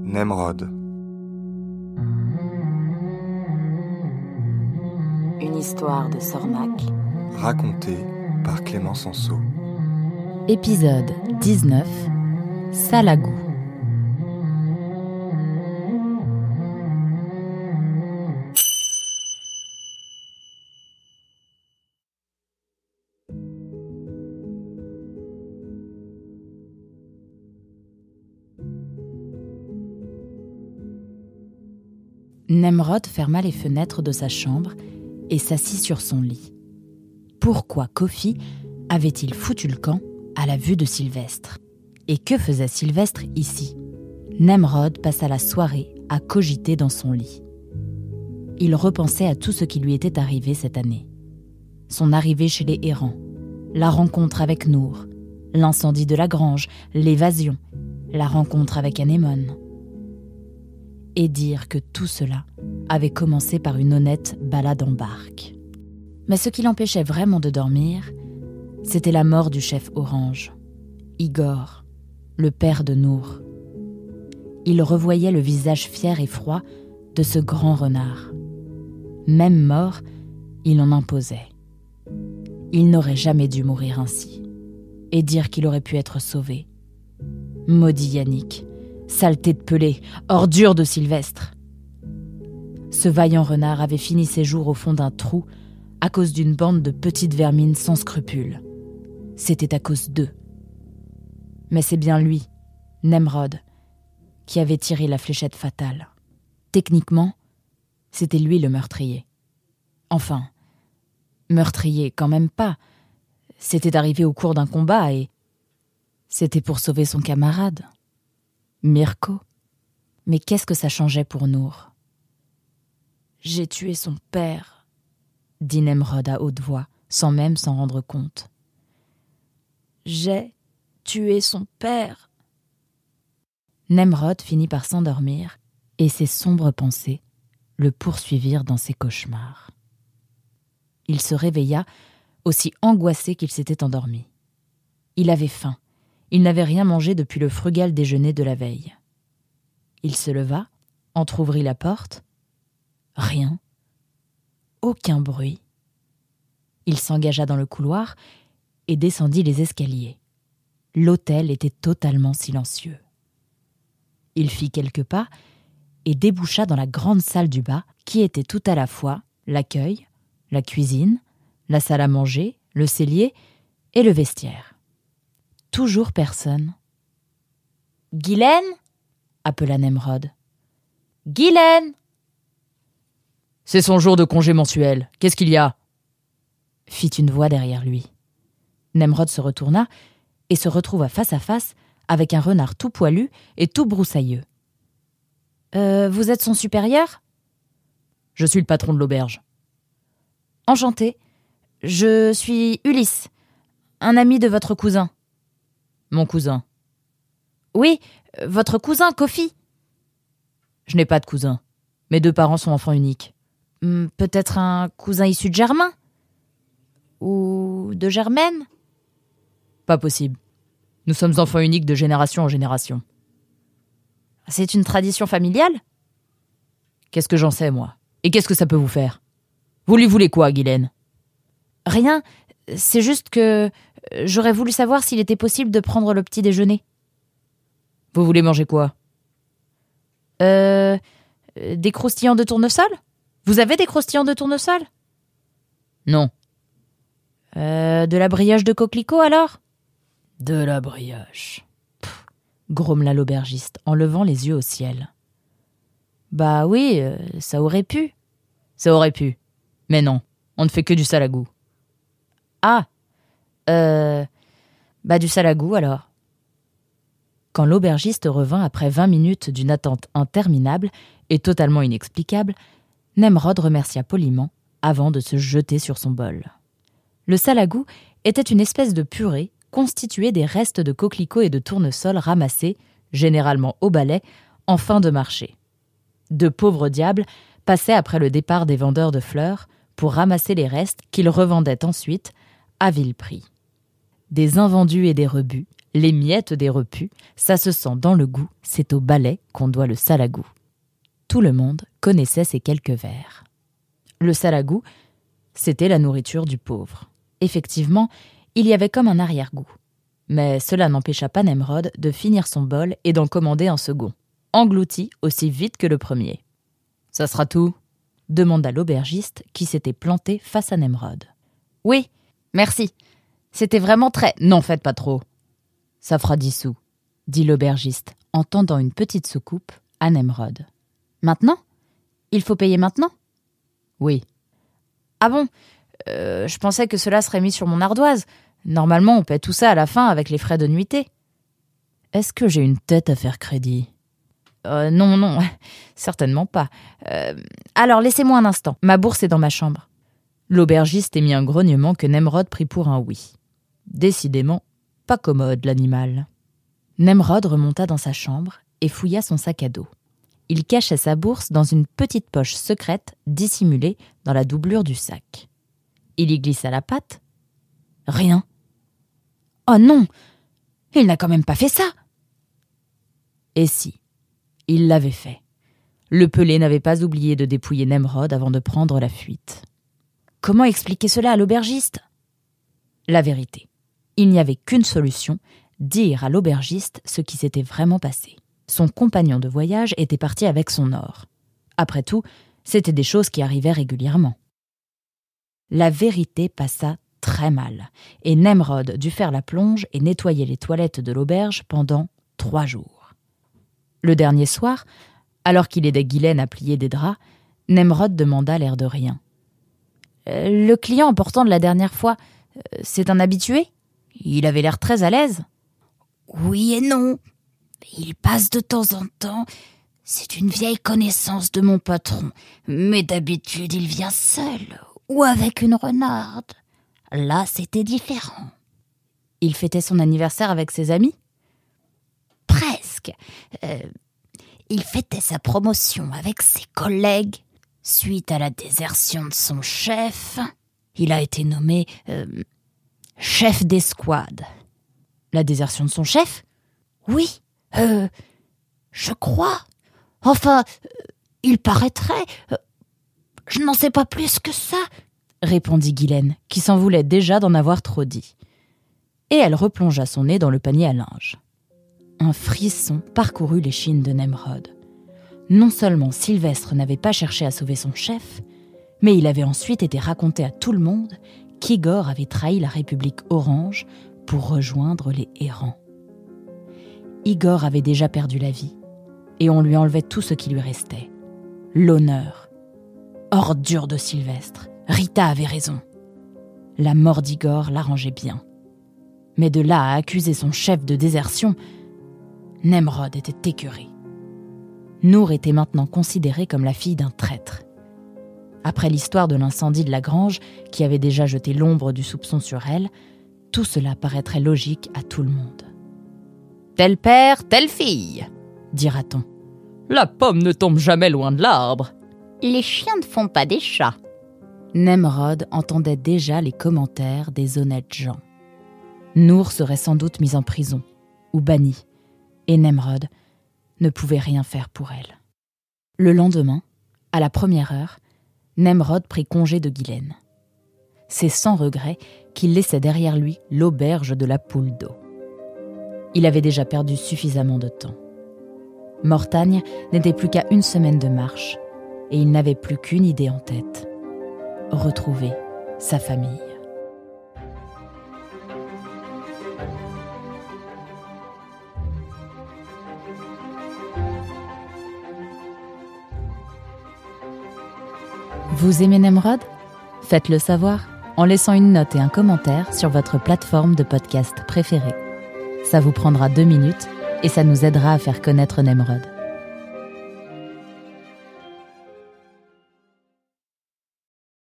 Nemrod. Une histoire de Sornac. Racontée par Clément Sanso. Épisode 19. Salagou. Nemrod ferma les fenêtres de sa chambre et s'assit sur son lit. Pourquoi Kofi avait-il foutu le camp à la vue de Sylvestre ? Et que faisait Sylvestre ici ? Nemrod passa la soirée à cogiter dans son lit. Il repensait à tout ce qui lui était arrivé cette année. Son arrivée chez les errants, la rencontre avec Nour, l'incendie de la grange, l'évasion, la rencontre avec Anémone. Et dire que tout cela avait commencé par une honnête balade en barque. Mais ce qui l'empêchait vraiment de dormir, c'était la mort du chef Orange, Igor, le père de Nour. Il revoyait le visage fier et froid de ce grand renard. Même mort, il en imposait. Il n'aurait jamais dû mourir ainsi. Et dire qu'il aurait pu être sauvé. Maudit Yannick, saleté de pelé, ordure de Sylvestre. Ce vaillant renard avait fini ses jours au fond d'un trou à cause d'une bande de petites vermines sans scrupules. C'était à cause d'eux. Mais c'est bien lui, Nemrod, qui avait tiré la fléchette fatale. Techniquement, c'était lui le meurtrier. Enfin, meurtrier quand même pas. C'était arrivé au cours d'un combat et c'était pour sauver son camarade. Mirko. Mais qu'est-ce que ça changeait pour Nour ? « J'ai tué son père », dit Nemrod à haute voix, sans même s'en rendre compte. « J'ai tué son père ». Nemrod finit par s'endormir et ses sombres pensées le poursuivirent dans ses cauchemars. Il se réveilla aussi angoissé qu'il s'était endormi. Il avait faim. Il n'avait rien mangé depuis le frugal déjeuner de la veille. Il se leva, entr'ouvrit la porte. Rien. Aucun bruit. Il s'engagea dans le couloir et descendit les escaliers. L'hôtel était totalement silencieux. Il fit quelques pas et déboucha dans la grande salle du bas qui était tout à la fois l'accueil, la cuisine, la salle à manger, le cellier et le vestiaire. Toujours personne. « Guylaine » appela Nemrod. « Guylaine !»« C'est son jour de congé mensuel. Qu'est-ce qu'il y a ?» fit une voix derrière lui. Nemrod se retourna et se retrouva face à face avec un renard tout poilu et tout broussailleux. « Vous êtes son supérieur ?»« Je suis le patron de l'auberge. »« Enchanté. Je suis Ulysse, un ami de votre cousin. » « Mon cousin. »« Oui, votre cousin, Kofi. »« Je n'ai pas de cousin. Mes deux parents sont enfants uniques. »« Peut-être un cousin issu de Germain ? Ou de Germaine ? » ?»« Pas possible. Nous sommes enfants uniques de génération en génération. »« C'est une tradition familiale ? » ?»« Qu'est-ce que j'en sais, moi ? Et qu'est-ce que ça peut vous faire ? Vous lui voulez quoi, Guylaine ? » ?»« Rien. C'est juste que j'aurais voulu savoir s'il était possible de prendre le petit déjeuner. » »« Vous voulez manger quoi ? » « Des croustillants de tournesol ? Vous avez des croustillants de tournesol ? » ?»« Non. »« De la brioche de coquelicot, alors ? » ?»« De la brioche. » grommela l'aubergiste en levant les yeux au ciel. « Bah oui, ça aurait pu. »« Ça aurait pu. Mais non, on ne fait que du salagou. »« Ah, du salagou alors. » Quand l'aubergiste revint après 20 minutes d'une attente interminable et totalement inexplicable, Nemrod remercia poliment avant de se jeter sur son bol. Le salagou était une espèce de purée constituée des restes de coquelicots et de tournesol ramassés, généralement au balai, en fin de marché. De pauvres diables passaient après le départ des vendeurs de fleurs pour ramasser les restes qu'ils revendaient ensuite à vil prix. Des invendus et des rebuts, Les miettes des repus, ça se sent dans le goût, c'est au balai qu'on doit le salagou. Tout le monde connaissait ces quelques vers. Le salagou, c'était la nourriture du pauvre. Effectivement, il y avait comme un arrière-goût. Mais cela n'empêcha pas Nemrod de finir son bol et d'en commander un second, englouti aussi vite que le premier. « Ça sera tout ?» demanda l'aubergiste qui s'était planté face à Nemrod. « Oui, merci. C'était vraiment très... »« N'en faites pas trop. »« Ça fera 10 sous, » dit l'aubergiste en tendant une petite soucoupe à Nemrod. « Maintenant ? Il faut payer maintenant ? » ?»« Oui. »« Ah bon ? Je pensais que cela serait mis sur mon ardoise. Normalement, on paie tout ça à la fin avec les frais de nuitée. »« Est-ce que j'ai une tête à faire crédit ? » Non, certainement pas. Alors, laissez-moi un instant. Ma bourse est dans ma chambre. » L'aubergiste émit un grognement que Nemrod prit pour un oui. Décidément, pas commode l'animal. Nemrod remonta dans sa chambre et fouilla son sac à dos. Il cachait sa bourse dans une petite poche secrète dissimulée dans la doublure du sac. Il y glissa la patte. Rien. Oh non, il n'a quand même pas fait ça. Et si, il l'avait fait. Le pelé n'avait pas oublié de dépouiller Nemrod avant de prendre la fuite. Comment expliquer cela à l'aubergiste ? La vérité, il n'y avait qu'une solution, dire à l'aubergiste ce qui s'était vraiment passé. Son compagnon de voyage était parti avec son or. Après tout, c'était des choses qui arrivaient régulièrement. La vérité passa très mal, et Nemrod dut faire la plonge et nettoyer les toilettes de l'auberge pendant 3 jours. Le dernier soir, alors qu'il aidait Ghislaine à plier des draps, Nemrod demanda l'air de rien. « Le client important de la dernière fois, c'est un habitué ? Il avait l'air très à l'aise. »« Oui et non. Il passe de temps en temps. C'est une vieille connaissance de mon patron. Mais d'habitude, il vient seul ou avec une renarde. Là, c'était différent. » « Il fêtait son anniversaire avec ses amis ? » ?»« Presque. Il fêtait sa promotion avec ses collègues. Suite à la désertion de son chef, il a été nommé chef d'escouade. »« La désertion de son chef ? » ?»« Oui, je crois. Enfin, il paraîtrait. Je n'en sais pas plus que ça, » répondit Ghislaine, qui s'en voulait déjà d'en avoir trop dit. Et elle replongea son nez dans le panier à linge. Un frisson parcourut l'échine de Nemrod. Non seulement Sylvestre n'avait pas cherché à sauver son chef, mais il avait ensuite été raconté à tout le monde qu'Igor avait trahi la République Orange pour rejoindre les errants. Igor avait déjà perdu la vie, et on lui enlevait tout ce qui lui restait. L'honneur. Ordure de Sylvestre. Rita avait raison. La mort d'Igor l'arrangeait bien. Mais de là à accuser son chef de désertion, Nemrod était écœuré. Nour était maintenant considérée comme la fille d'un traître. Après l'histoire de l'incendie de la grange, qui avait déjà jeté l'ombre du soupçon sur elle, tout cela paraîtrait logique à tout le monde. « Tel père, telle fille !» dira-t-on. « La pomme ne tombe jamais loin de l'arbre. »« Les chiens ne font pas des chats. » Nemrod entendait déjà les commentaires des honnêtes gens. Nour serait sans doute mise en prison, ou bannie, et Nemrod ne pouvait rien faire pour elle. Le lendemain, à la première heure, Nemrod prit congé de Ghislaine. C'est sans regret qu'il laissait derrière lui l'auberge de la Poule d'eau. Il avait déjà perdu suffisamment de temps. Mortagne n'était plus qu'à 1 semaine de marche, et il n'avait plus qu'une idée en tête : retrouver sa famille. Vous aimez Nemrod ? Faites-le savoir en laissant une note et un commentaire sur votre plateforme de podcast préférée. Ça vous prendra 2 minutes et ça nous aidera à faire connaître Nemrod.